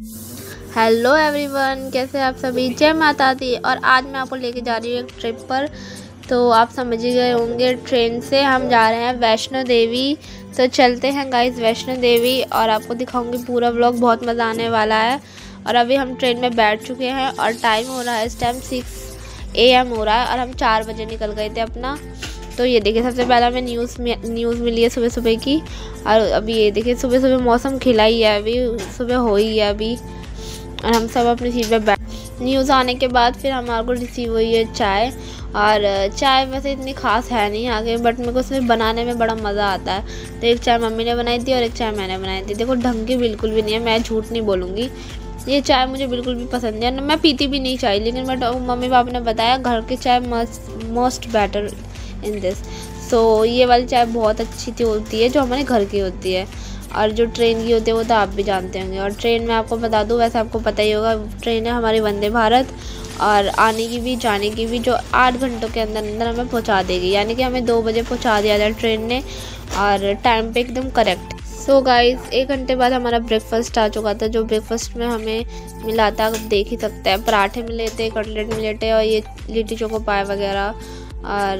Hello everyone, कैसे आप सभी। जय माता दी। और आज मैं आपको लेके जा रही हूँ एक ट्रिप पर। तो आप समझ ही गए होंगे, ट्रेन से हम जा रहे हैं वैष्णो देवी। तो चलते हैं गाइस वैष्णो देवी और आपको दिखाऊंगी पूरा व्लॉग, बहुत मज़ा आने वाला है। और अभी हम ट्रेन में बैठ चुके हैं और टाइम हो रहा है इस टाइम 6 AM हो रहा है और हम 4 बजे निकल गए थे अपना। तो ये देखिए, सबसे पहला हमें न्यूज़ मिली है सुबह सुबह की। और अभी ये देखिए, सुबह सुबह मौसम खिला ही है, अभी सुबह हो ही है अभी। और हम सब अपनी सीट पे बैठ, न्यूज़ आने के बाद फिर हमारे को रिसीव हुई है चाय। और चाय वैसे इतनी खास है नहीं आगे, बट मेरे को उसमें बनाने में बड़ा मज़ा आता है। तो एक चाय मम्मी ने बनाई थी और एक चाय मैंने बनाई थी। देखो, ढंग की बिल्कुल भी नहीं है, मैं झूठ नहीं बोलूँगी। ये चाय मुझे बिल्कुल भी पसंद है, मैं पीती भी नहीं चाय, लेकिन बट मम्मी पापा ने बताया घर की चाय मोस्ट बेटर इन दिस। सो ये वाली चाय बहुत अच्छी होती है जो हमारे घर की होती है। और जो ट्रेन की होती है वो तो आप भी जानते होंगे। और ट्रेन में आपको बता दूं, वैसे आपको पता ही होगा, ट्रेन है हमारी वंदे भारत। और आने की भी जाने की भी जो 8 घंटों के अंदर अंदर हमें पहुंचा देगी, यानी कि हमें 2 बजे पहुंचा दिया था ट्रेन ने, और टाइम पे एकदम करेक्ट। सो गाइस, 1 घंटे बाद हमारा ब्रेकफास्ट आ चुका था। जो ब्रेकफास्ट में हमें मिला था, आप देख ही सकते हैं, पराठे मिले थे, कटलेट मिले थे, और ये लिट्टी चोखो पाए वगैरह और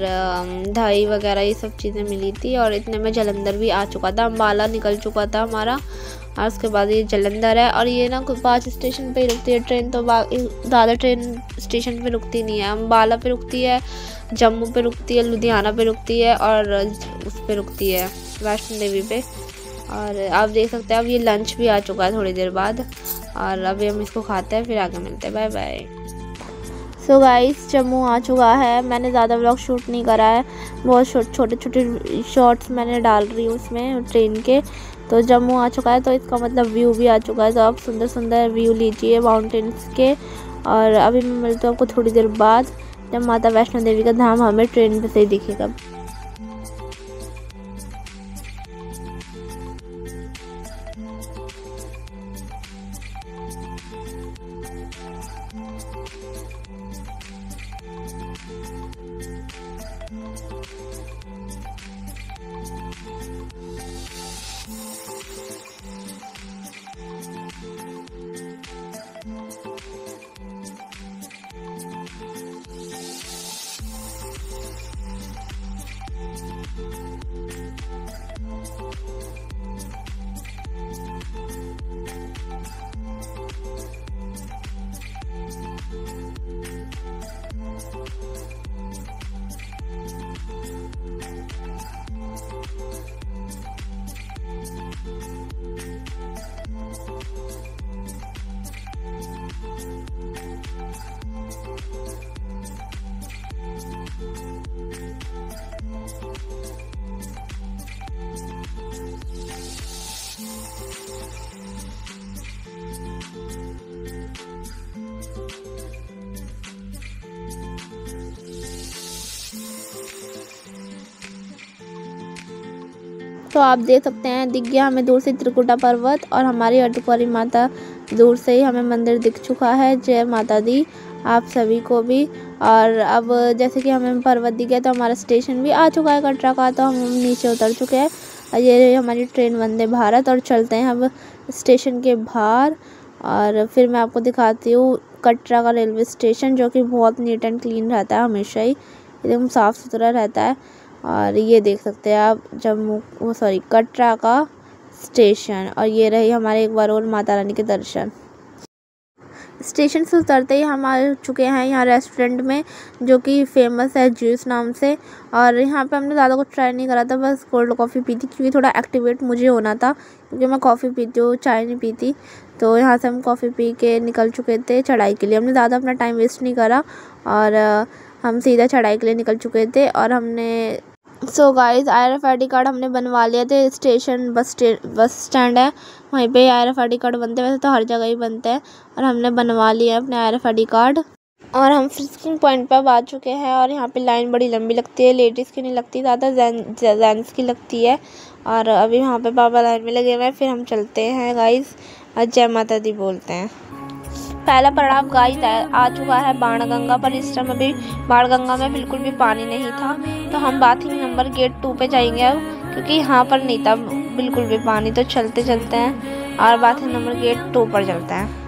दही वगैरह ये सब चीज़ें मिली थी। और इतने में जलंधर भी आ चुका था, अम्बाला निकल चुका था हमारा। और उसके बाद ये जलंधर है। और ये ना 5 स्टेशन पे ही रुकती है ट्रेन, तो ज़्यादा ट्रेन स्टेशन पे रुकती नहीं है। अम्बाला पे रुकती है, जम्मू पे रुकती है, लुधियाना पे रुकती है, और उस पे रुकती है वैष्णो देवी पे। और आप देख सकते हैं, अब ये लंच भी आ चुका है थोड़ी देर बाद। और अभी हम इसको खाते हैं, फिर आगे मिलते हैं। Bye bye. So guys, Jammu आ चुका है। मैंने ज़्यादा व्लॉग शूट नहीं करा है, बहुत छोटे छोटे शॉर्ट्स मैंने डाल रही हूँ उसमें ट्रेन के। तो जम्मू आ चुका है, तो इसका मतलब व्यू भी आ चुका है। तो आप सुंदर सुंदर व्यू लीजिए माउंटेन्स के। और अभी मैं मिलती हूँ आपको थोड़ी देर बाद, जब माता वैष्णो देवी का धाम हमें ट्रेन पर से ही दिखेगा। तो आप देख सकते हैं, दिख गया हमें दूर से त्रिकुटा पर्वत, और हमारी अर्धकुंवारी माता दूर से ही हमें मंदिर दिख चुका है। जय माता दी आप सभी को भी। और अब जैसे कि हमें पर्वत दिख गया, तो हमारा स्टेशन भी आ चुका है कटरा का। तो हम नीचे उतर चुके हैं, और ये हमारी ट्रेन वंदे भारत। और चलते हैं अब स्टेशन के बाहर, और फिर मैं आपको दिखाती हूँ कटरा का रेलवे स्टेशन, जो कि बहुत नीट एंड क्लीन रहता है, हमेशा ही एकदम साफ़ सुथरा रहता है। और ये देख सकते हैं आप कटरा का स्टेशन। और ये रही हमारे एक बार और माता रानी के दर्शन। स्टेशन से उतरते ही हम आ चुके हैं यहाँ रेस्टोरेंट में, जो कि फेमस है जूस नाम से। और यहाँ पे हमने ज़्यादा कुछ ट्राई नहीं करा था, बस कोल्ड कॉफ़ी पी थी, क्योंकि थोड़ा एक्टिवेट मुझे होना था, क्योंकि मैं कॉफ़ी पीती हूँ, चाय नहीं पीती। तो यहाँ से हम कॉफ़ी पी के निकल चुके थे चढ़ाई के लिए। हमने ज़्यादा अपना टाइम वेस्ट नहीं करा, और हम सीधा चढ़ाई के लिए निकल चुके थे। और हमने सो गाइस, RFID कार्ड हमने बनवा लिया थे। स्टेशन बस स्टैंड है, वहीं पे RFID कार्ड बनते हैं, वैसे तो हर जगह ही बनते हैं। और हमने बनवा लिया है अपने RFID कार्ड। और हम फिक्सिंग पॉइंट पर आ चुके हैं। और यहाँ पे लाइन बड़ी लंबी लगती है, लेडीज़ की नहीं लगती ज़्यादा, जेंट्स की लगती है। और अभी वहाँ पे बाबा लाइन में लगे हुए हैं। फिर हम चलते हैं गाइस, जय माता दी बोलते हैं। पहला पड़ाव गाइस आ चुका है बाणगंगा पर। इस टाइम अभी बाणगंगा में बिल्कुल भी पानी नहीं था, तो हम बाथिंग नंबर गेट 2 पे जाएंगे अब, क्योंकि यहाँ पर नहीं था बिल्कुल भी पानी। तो चलते चलते हैं, और बाथिंग नंबर गेट 2 पर चलते हैं।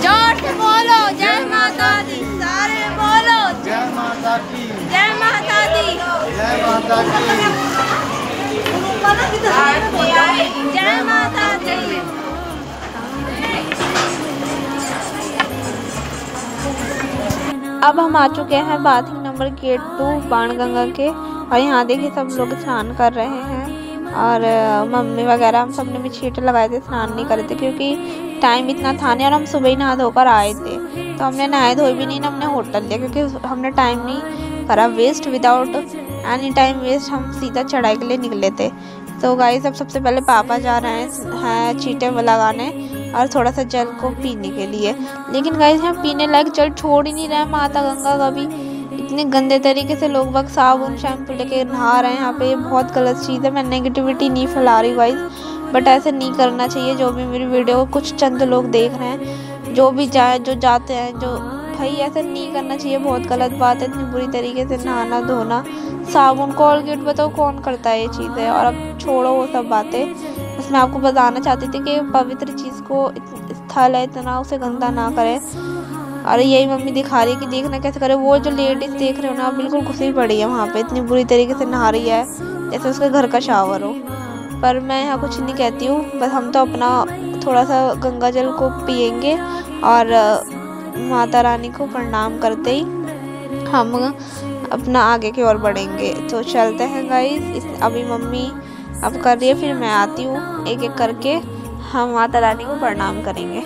जोर से बोलो जय माता दी, सारे बोलो जय माता की, जय माता दी, जय माता की, जय माता दी। अब हम आ चुके हैं बाथिंग नंबर गेट 2 बाणगंगा के, और यहाँ देखिए सब लोग स्नान कर रहे हैं। और मम्मी वगैरह हम सब ने भी छींटे लगाए थे, स्नान नहीं करे थे क्योंकि टाइम इतना था नहीं, और हम सुबह ही नहा धोकर आए थे, तो हमने नहाए धोए भी नहीं, हमने होटल लिया क्योंकि हमने टाइम नहीं करा waste. Without any time waste हम सीधा चढ़ाई के लिए निकले थे। तो गाइस अब सबसे पहले पापा जा रहे हैं छींटे लगाने और थोड़ा सा जल को पीने के लिए, लेकिन गाइस हम पीने लायक जल छोड़ ही नहीं रहे माता गंगा का भी। इतने गंदे तरीके से लोग वक्त साबुन शैम्पू लेके नहा रहे हैं यहाँ पे, ये बहुत गलत चीज़ है। मैं नेगेटिविटी नहीं फैला रही गाइस, बट ऐसे नहीं करना चाहिए। जो भी मेरी वीडियो को कुछ चंद लोग देख रहे हैं, जो भी जो जाते हैं, जो भाई ऐसा नहीं करना चाहिए, बहुत गलत बात है। इतनी बुरी तरीके से नहाना धोना, साबुन कोलगेट बताओ कौन करता है ये चीज़ें। और अब छोड़ो वो सब बातें, बस मैं आपको बताना चाहती थी कि पवित्र चीज़ को स्थल है इतना, उसे गंदा ना करें। और यही मम्मी दिखा रही है कि देखना कैसे करे। वो जो लेडीज़ देख रहे हो ना, बिल्कुल घुसी पड़ी है वहाँ पे, इतनी बुरी तरीके से नहा रही है जैसे उसके घर का शावर हो। पर मैं यहाँ कुछ नहीं कहती हूँ, बस हम तो अपना थोड़ा सा गंगा जल को पिएंगे और माता रानी को प्रणाम करते ही हम अपना आगे की ओर बढ़ेंगे। तो चलते हैं गाइस, अभी मम्मी अब कर रही है, फिर मैं आती हूँ, एक एक करके हम माता रानी को प्रणाम करेंगे।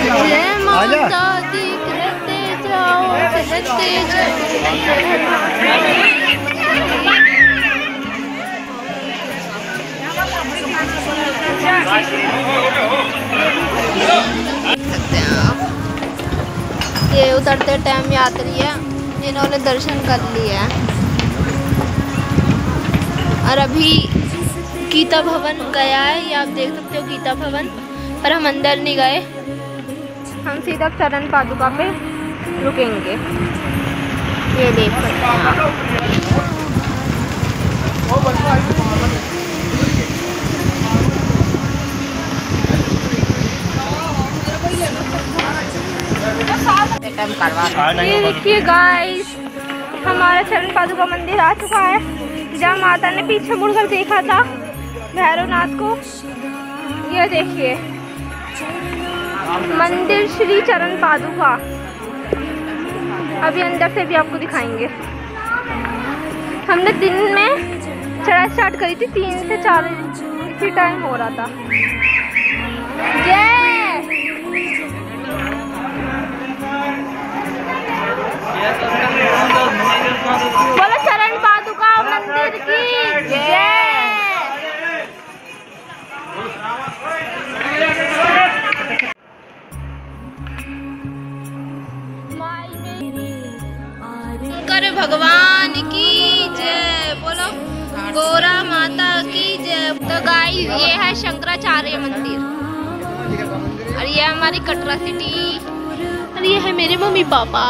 जय माता दी करते जाओ, करते ये उतरते टाइम यात्री है जिन्होंने दर्शन कर लिए हैं। और अभी गीता भवन गया है, ये आप देख सकते हो गीता भवन, पर हम अंदर नहीं गए, हम सीधा चरण पादुका पे रुकेंगे। ये देख सकते हैं आप। ये देखिए गाइस, हमारा चरण पादुका मंदिर आ चुका है, जहाँ माता ने पीछे मुड़कर देखा था भैरवनाथ को। ये देखिए मंदिर श्री चरण पादुका, अभी अंदर से भी आपको दिखाएंगे। हमने दिन में चढ़ाई स्टार्ट करी थी, 3 से 4 इसी टाइम हो रहा था। जय बोलो चरण पादुका मंदिर की जय। शंकर भगवान की जय, बोलो गौरा माता की जय। तो गाइस ये है शंकराचार्य मंदिर, और ये हमारी कटरा सिटी, और ये है मेरे मम्मी पापा।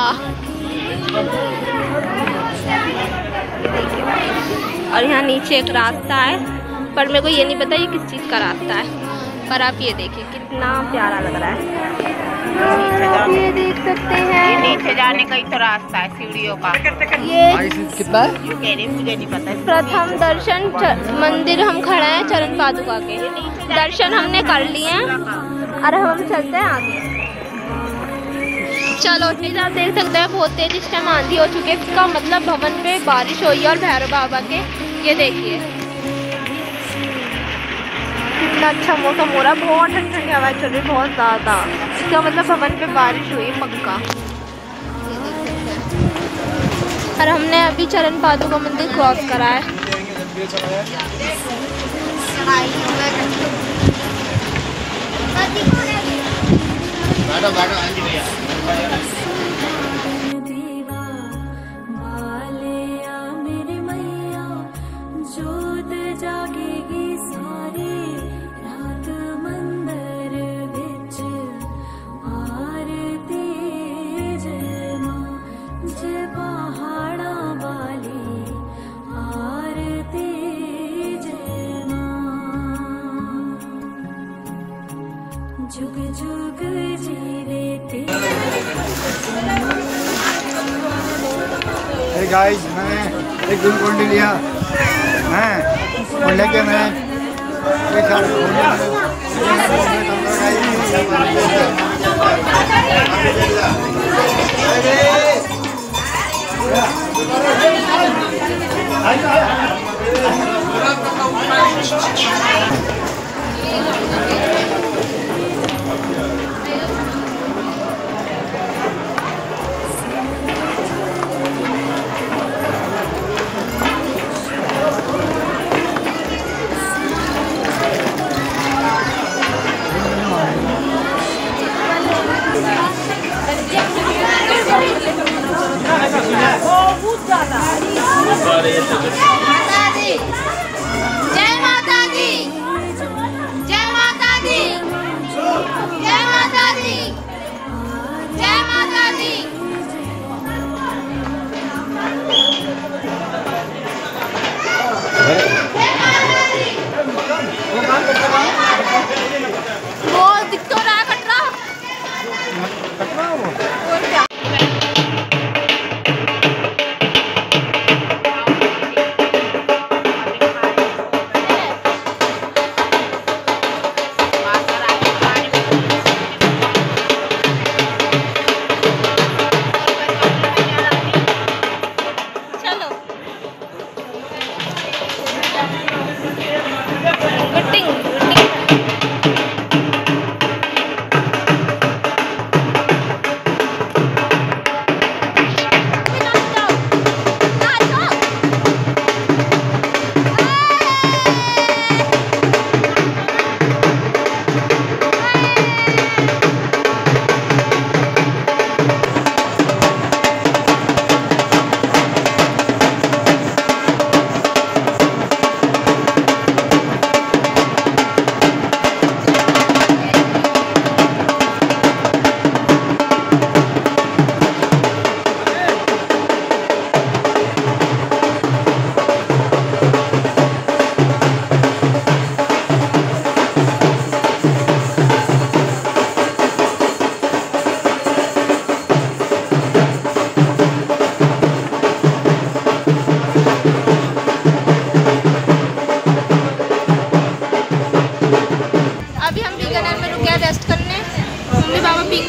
और यहाँ नीचे एक रास्ता है, पर मेरे को ये नहीं पता ये किस चीज़ का रास्ता है, पर आप ये देखिए कितना प्यारा लग रहा है। आप ये देख सकते हैं, नीचे जाने का ही तो रास्ता है सीढ़ियों का। ये कितना है? मुझे नहीं पता। प्रथम दर्शन मंदिर हम खड़े हैं चरण पादुका के, दर्शन हमने कर लिए हैं और हम चलते हैं आगे। चलो नीचे आप देख सकते हैं बहुत तेज इस टाइम आंधी हो चुकी है, इसका मतलब भवन पे बारिश हुई है। और भैरव बाबा के ये देखिए कितना अच्छा मौसम हो रहा है, बहुत ठंडी ठंडी हवा चल रही है, बहुत ज़्यादा। इसका मतलब भवन पे बारिश हुई है पक्का। और हमने अभी चरण पादुका मंदिर क्रॉस करा है। गाइस मैं एक ग्लूकोन डी लिया हैं और लेके मैं एक साथ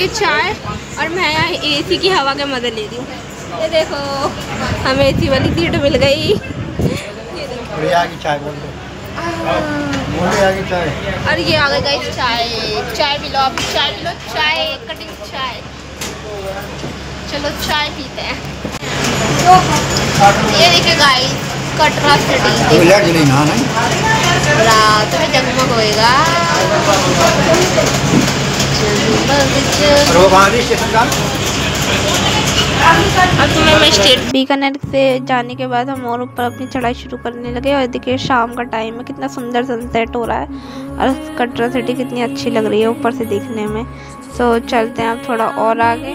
चाय और मैं यहाँ एसी की हवा का मज़ा ले रही हूँ। ये देखो हमें एसी वाली सीट मिल गई। चाय और ये आ गई चाय। चाय भी लो, आप चाय भी लो, चाय कटिंग चाय। चलो चाय पीते हैं। ये देखिए गाइस कटरा सिटी रात में जगमग होएगा। अब मैं स्टेट बीकानेर से जाने के बाद हम और ऊपर अपनी चढ़ाई शुरू करने लगे। और देखिए शाम का टाइम है, कितना सुंदर सनसेट हो रहा है और कटरा सिटी कितनी अच्छी लग रही है ऊपर से देखने में। सो चलते हैं अब थोड़ा और आगे।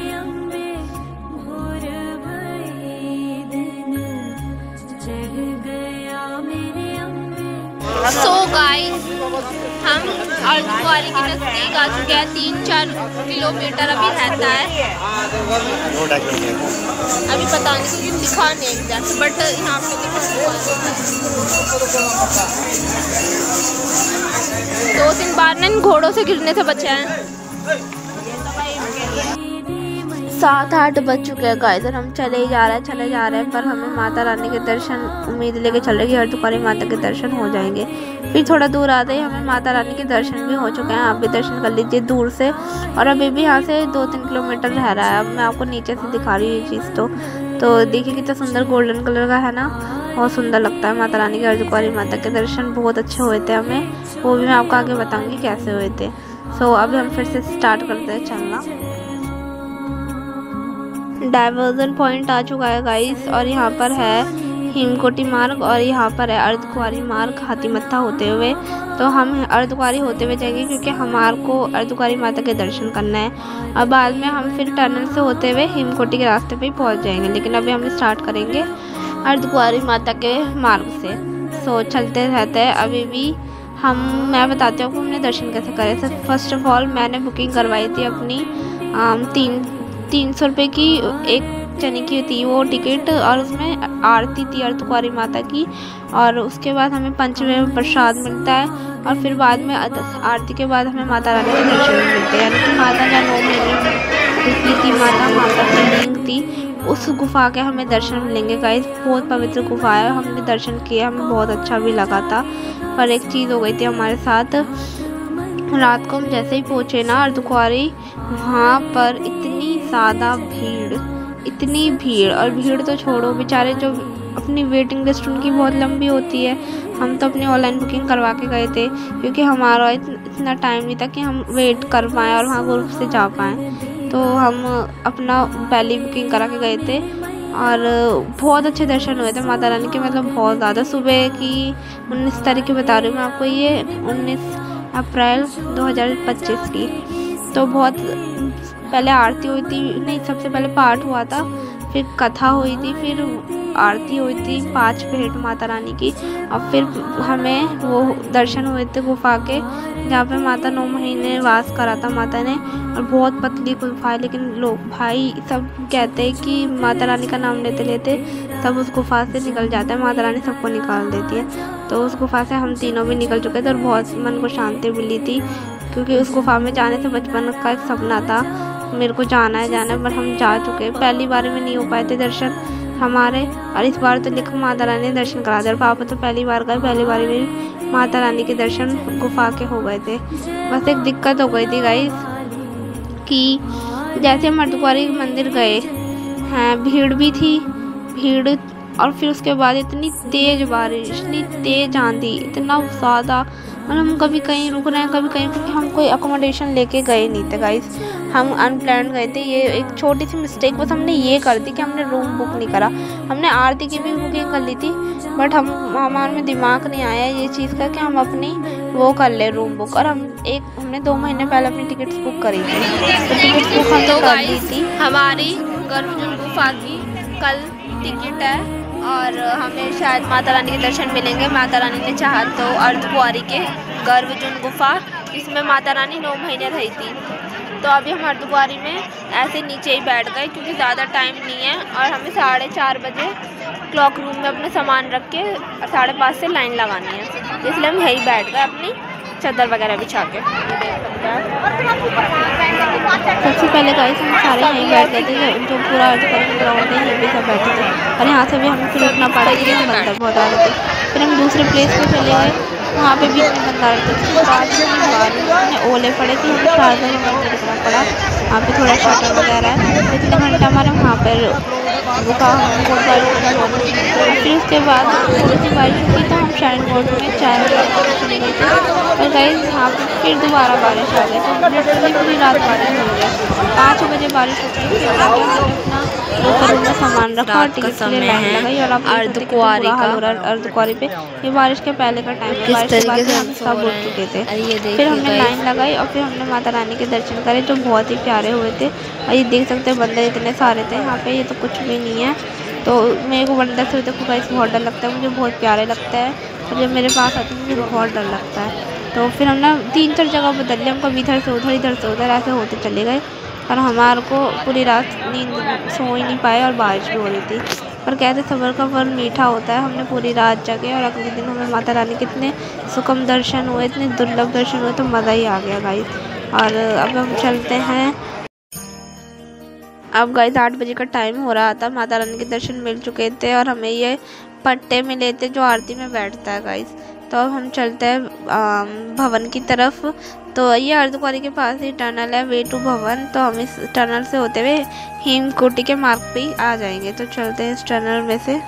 सो गाइस हम अर्धकुंवारी के नज़दीक आ चुके हैं। 3-4 किलोमीटर अभी रहता है, अभी पता नहीं दिखा नहीं एग्जैक्ट, बट यहाँ पे 2-3 बार ना इन घोड़ों से गिरने से बचे हैं। 7-8 बज चुके हैं गाइस और हम चले ही जा रहे हैं पर हमें माता रानी के दर्शन उम्मीद लेके चल रहे हैं कि अर्धकुंवारी माता के दर्शन हो जाएंगे। फिर थोड़ा दूर आते ही हमें माता रानी के दर्शन भी हो चुके हैं। आप भी दर्शन कर लीजिए दूर से। और अभी भी यहाँ से 2-3 किलोमीटर रह रहा है। अब मैं आपको नीचे से दिखा रही हूँ ये चीज़। तो देखिए कितना सुंदर गोल्डन कलर का है ना, बहुत सुंदर लगता है। माता रानी के अर्धकुंवारी माता के दर्शन बहुत अच्छे हुए थे हमें, वो भी मैं आपको आगे बताऊँगी कैसे हुए थे। सो अभी हम फिर से स्टार्ट करते हैं चलना। डाइवर्जन पॉइंट आ चुका है गाइस और यहाँ पर है हिमकोटी मार्ग और यहाँ पर है अर्धकुंवारी मार्ग हाथीमत्था होते हुए। तो हम अर्धकुंवारी होते हुए जाएंगे क्योंकि हमारे को अर्धकुंवारी माता के दर्शन करना है। और बाद में हम फिर टनल से होते हुए हिमकोटी के रास्ते पे ही पहुँच जाएंगे, लेकिन अभी हम स्टार्ट करेंगे अर्धकुंवारी माता के मार्ग से। सो चलते रहते हैं अभी भी मैं बताती हूँ हमने दर्शन कैसे करे। तो फर्स्ट ऑफ ऑल मैंने बुकिंग करवाई थी अपनी 300 रुपये की एक जने की थी वो टिकट, और उसमें आरती थी अर्धकुंवारी माता की। और उसके बाद हमें पंचमें में प्रसाद मिलता है और फिर बाद में आरती के बाद हमें माता रानी के दर्शन मिलते हैं। यानी कि माता जहाँ 9 महीने की माता की लिंग थी उस गुफा के हमें दर्शन मिलेंगे गाइस। बहुत पवित्र गुफा है, हमने दर्शन किए, हमें बहुत अच्छा भी लगा था। पर एक चीज़ हो गई थी हमारे साथ, रात को हम जैसे ही पहुँचे ना अर्धकुंवारी, वहाँ पर इतनी ज़्यादा इतनी भीड़ और भीड़ तो छोड़ो, बेचारे जो अपनी वेटिंग लिस्ट उनकी बहुत लंबी होती है। हम तो अपनी ऑनलाइन बुकिंग करवा के गए थे क्योंकि हमारा इतना टाइम नहीं था कि हम वेट कर पाएँ और वहाँ ग्रुप से जा पाएँ। तो हम अपना पहली बुकिंग करा के गए थे और बहुत अच्छे दर्शन हुए थे माता रानी के, मतलब बहुत ज़्यादा। सुबह की 19 तारीख की बता रही हूँ मैं आपको, ये 19 अप्रैल 2025 की। तो बहुत पहले आरती हुई थी, नहीं सबसे पहले पाठ हुआ था, फिर कथा हुई थी, फिर आरती हुई थी 5 भेंट माता रानी की, और फिर हमें वो दर्शन हुए थे गुफा के जहाँ पे माता 9 महीने वास करा था माता ने। और बहुत पतली गुफा है, लेकिन लोग भाई सब कहते हैं कि माता रानी का नाम लेते लेते सब उस गुफा से निकल जाता है, माता रानी सबको निकाल देती है। तो उस गुफा से हम तीनों भी निकल चुके थे और बहुत मन को शांति मिली थी क्योंकि उस गुफा में जाने से बचपन का एक सपना था, मेरे को जाना है, पर हम जा चुके। पहली बार में नहीं हो पाए थे दर्शन हमारे, और इस बार तो लिखो माता रानी ने दर्शन करा दिया। पापा तो पहली बार गए, पहली बार में माता रानी के दर्शन गुफा के हो गए थे। बस एक दिक्कत हो गई थी गाइस कि जैसे हम अर्धकुंवारी मंदिर गए हैं, भीड़ भी थी, भीड़, और फिर उसके बाद इतनी तेज़ बारिश, इतनी तेज़ आंधी, इतना ज़्यादा, मतलब हम कभी कहीं रुक रहे हैं कभी कहीं, क्योंकि हम कोई अकोमोडेशन लेके गए नहीं थे गाइस, हम अनप्लान्ड गए थे। ये एक छोटी सी मिस्टेक बस हमने ये कर दी कि हमने रूम बुक नहीं करा। हमने आरती की भी बुकिंग कर ली थी, बट हमारे में दिमाग नहीं आया ये चीज़ का कि हम अपनी वो कर ले रूम बुक। और हमने 2 महीने पहले अपनी टिकट्स बुक करी थी, तो टिकट्स बुक हमने कर ली थी। हमारी गर्भजल गुफा की कल टिकट है और हमें शायद माता रानी के दर्शन मिलेंगे। माता रानी ने चाहा तो अर्धकुंवारी के गर्भजल गुफा, इसमें माता रानी 9 महीने रही थी। तो अभी हम अर्धकुंवारी में ऐसे नीचे ही बैठ गए क्योंकि ज़्यादा टाइम नहीं है और हमें 4:30 बजे क्लॉक रूम में अपना सामान रख के 5:30 से लाइन लगानी है, इसलिए हम यहीं बैठ गए अपनी चादर वगैरह बिछा के। सबसे पहले गाइस हम सारे यहीं बैठ गए थे, जो पूरा अर्धकुंवारी ग्राउंड है यहीं भी सब बैठे थे, और यहाँ से भी हमें फिर उठना पड़ा क्योंकि हम अंदर बहुत आ रहे थे। फिर हम दूसरे प्लेस पे चले गए, वहाँ पे भी इतने बंदा रहते थे, इतने ओले पड़े कि हमें 4 बजे मंदिर रुकना पड़ा। वहाँ पे थोड़ा शटर वगैरह है, तो इतने घंटा हमारे वहाँ पर रुका, बहुत बारिश। फिर उसके बाद थोड़ी सी बारिश हुई तो हम शाइन बोर्ड में चाय चले गए थे, और गए यहाँ पर फिर दोबारा बारिश आ गई, तो पूरी रात बारिश हो गई। 5 बजे बारिश हो गई, फिर अपना रूम में सामान रखा और टिकट के लिए लाइन लगाई। और अब अर्धकुंवारी अर्धकुंवारी पे ये बारिश के पहले का टाइम है, बारिश के बाद हम सब उठ चुके थे। फिर हमने लाइन लगाई और फिर हमने माता रानी के दर्शन करे जो बहुत ही प्यारे हुए थे। और ये देख सकते हैं बंदर इतने सारे थे यहाँ पे, ये तो कुछ भी नहीं है। तो मेरे को बंदर से देखो गाइस बहुत डर लगता है, मुझे बहुत प्यारे लगता है, और जब मेरे पास आते हैं मुझे बहुत डर लगता है। तो फिर हमने 3-4 जगह बदल लिया, हम कभी इधर से उधर इधर से उधर ऐसे होते चले गए, और हमारे को पूरी रात नींद सो ही नहीं पाए और बारिश भी हो रही थी। पर कहते सब्र का फल मीठा होता है, हमने पूरी रात जगे और अगले दिन हमें माता रानी के इतने सुखम दर्शन हुए, इतने दुर्लभ दर्शन हुए, तो मज़ा ही आ गया गाइस। और अब हम चलते हैं अब गाइस 8 बजे का टाइम हो रहा था, माता रानी के दर्शन मिल चुके थे और हमें ये पट्टे मिले थे जो आरती में बैठता है गाइस। तो अब हम चलते हैं भवन की तरफ। तो ये अर्धकुंवारी के पास ही टनल है वे टू भवन, तो हम इस टनल से होते हुए हेमकोटी के मार्ग पे ही आ जाएंगे। तो चलते हैं इस टनल में से।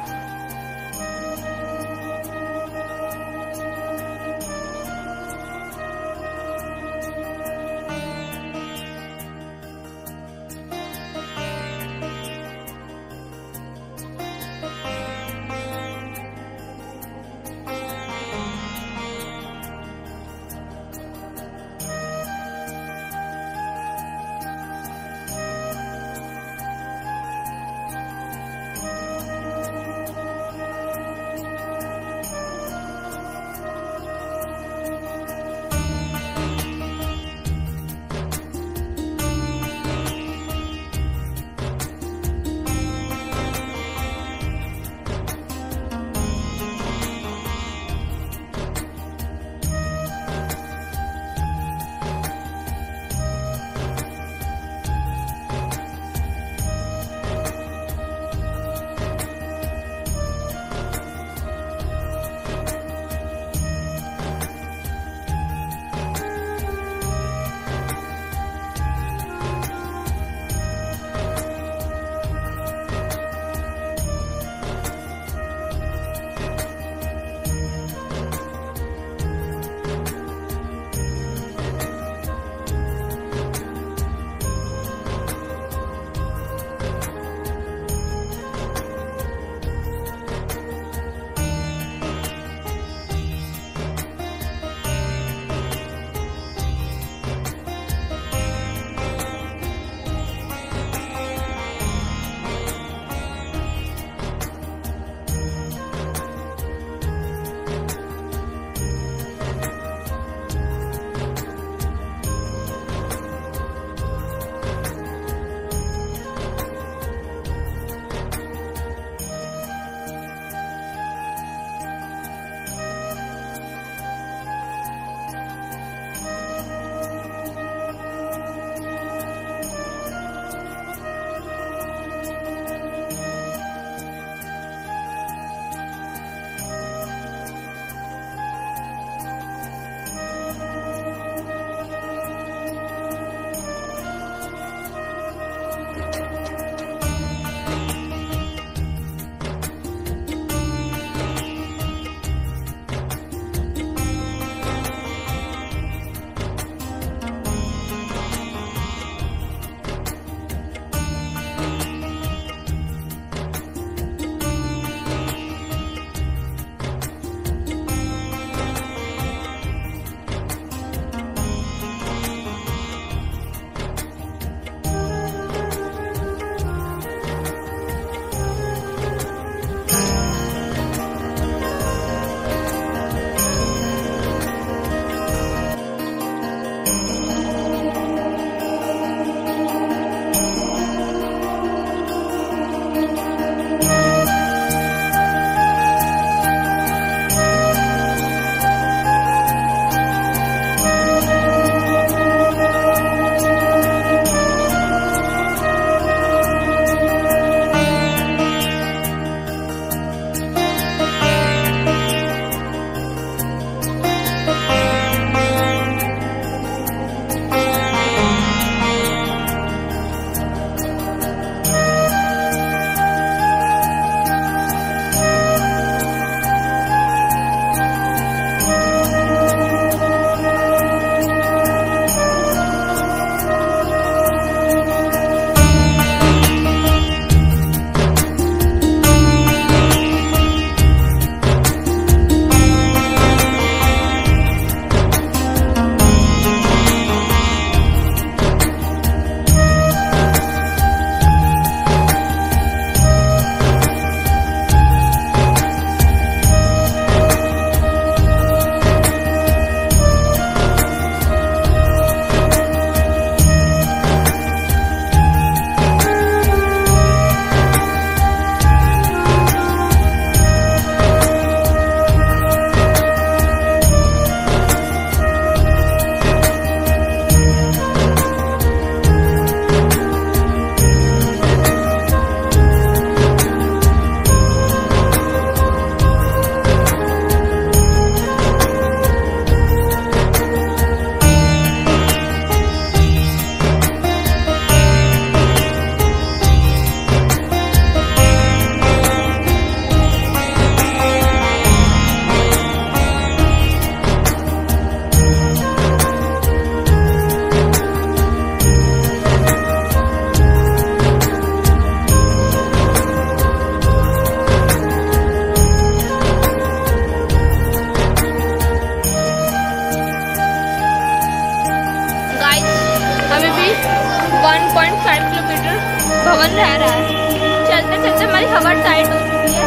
चलते चलते हमारी हवा टाइट हो चुकी है,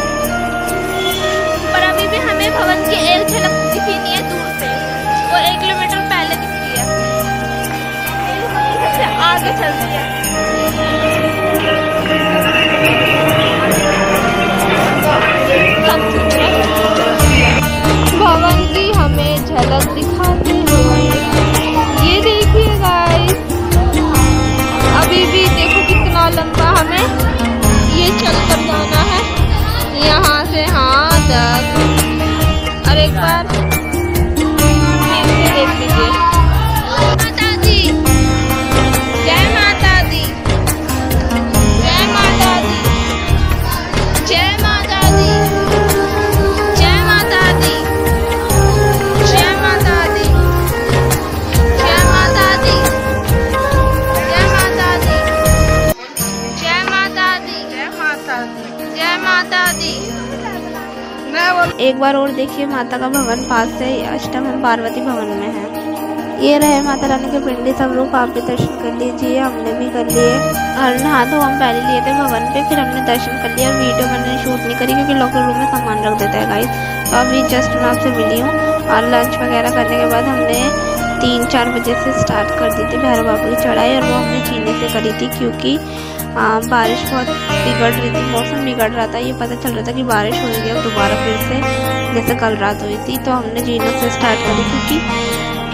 पर अभी भी हमें भवन की एक झलक दिखी नहीं है दूर से, वो 1 किलोमीटर पहले दिखती है, सबसे आगे चलती है। भवन की हमें झलक दिखाते हुए ये देखिए गाइस, अभी भी देखो कितना लंबा हमें ये चलकर जाना है यहाँ से यहाँ तक। और एक बार देख लीजिए। माता दी, जय माता दी, जय माता दी, जय माता दी, जय माता दी, जय माता दी, जय माता दी, जय माता दी, जय माता दी, जय माता दी, जय माता दी। एक बार और देखिए माता का भवन पास से, अष्टम हम पार्वती भवन में है। ये रहे माता रानी के पिंडी, सब लोग आप भी दर्शन कर लीजिए, हमने भी कर लिए। और नहा तो हम पहले लिए थे भवन पे, फिर हमने दर्शन कर लिया। वीडियो मैंने शूट नहीं करी क्योंकि लॉकर रूम में सामान रख देता है गाइस। तो अभी जस्ट मैं आपसे मिली हूँ और लंच वगैरह करने के बाद हमने 3-4 बजे से स्टार्ट कर दी थी भैरव बाबा की चढ़ाई, और वो हमने जीने से करी थी क्योंकि बारिश बहुत बिगड़ रही थी, मौसम बिगड़ रहा था। ये पता चल रहा था कि बारिश हो रही है दोबारा फिर से, जैसे कल रात हुई थी। तो हमने जीनों से स्टार्ट करी क्योंकि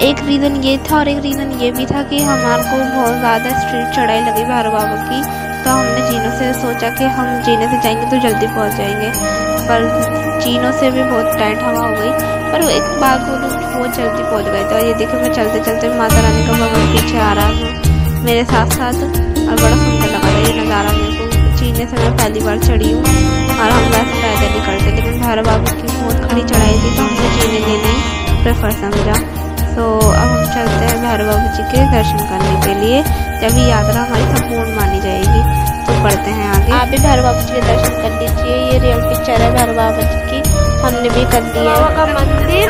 एक रीज़न ये था और एक रीज़न ये भी था कि हमारे को बहुत ज़्यादा स्ट्रीट चढ़ाई लगी भैरव बाबा की। तो हमने जीनों से सोचा कि हम जीने से जाएंगे तो जल्दी पहुंच जाएंगे, पर जीनों से भी बहुत टाइट हवा हो गई, पर एक बार को बहुत जल्दी पहुंच गए थे। और ये देखो मैं चलते चलते माता रानी का भवन पीछे आ रहा हूँ मेरे साथ साथ, और बड़ा सुंदर लगा था ये नज़ारा मेरे को। जीने से मैं पहली बार चढ़ी हूँ और हम वैसे पैदल ही करते, लेकिन भैरव बाबा की बहुत खड़ी चढ़ाई थी तो हमने जीने लेना ही प्रेफर समझा। तो अब हम चलते हैं भैरव बाबा जी के दर्शन करने के लिए, जब ये यात्रा हमारी संपूर्ण मानी जाएगी। तो बढ़ते हैं आगे। आप भी भैरव बाबा जी के दर्शन कर लीजिए, ये रियल पिक्चर है भैरव बाबा जी की, हमने भी कर लिया का मंदिर।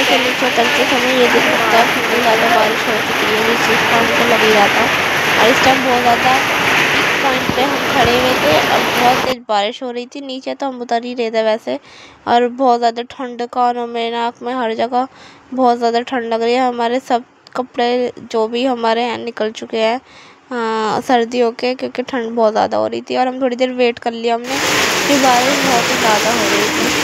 से नीचे उतरते समय ये दिख सकता है कितनी ज़्यादा बारिश हो चुकी है, जिस चीज़ का हमको लग ही रहा था। और इस टाइम बहुत ज़्यादा पीक पॉइंट पे हम खड़े हुए थे और बहुत तेज़ बारिश हो रही थी। नीचे तो हम उतर ही रहे थे वैसे, और बहुत ज़्यादा ठंड, कानों में, नाक में, हर जगह बहुत ज़्यादा ठंड लग रही है। हमारे सब कपड़े जो भी हमारे हैं निकल चुके हैं सर्दियों के, क्योंकि ठंड बहुत ज़्यादा हो रही थी। और हम थोड़ी देर वेट कर लिया हमने कि बारिश बहुत ही ज़्यादा हो रही थी।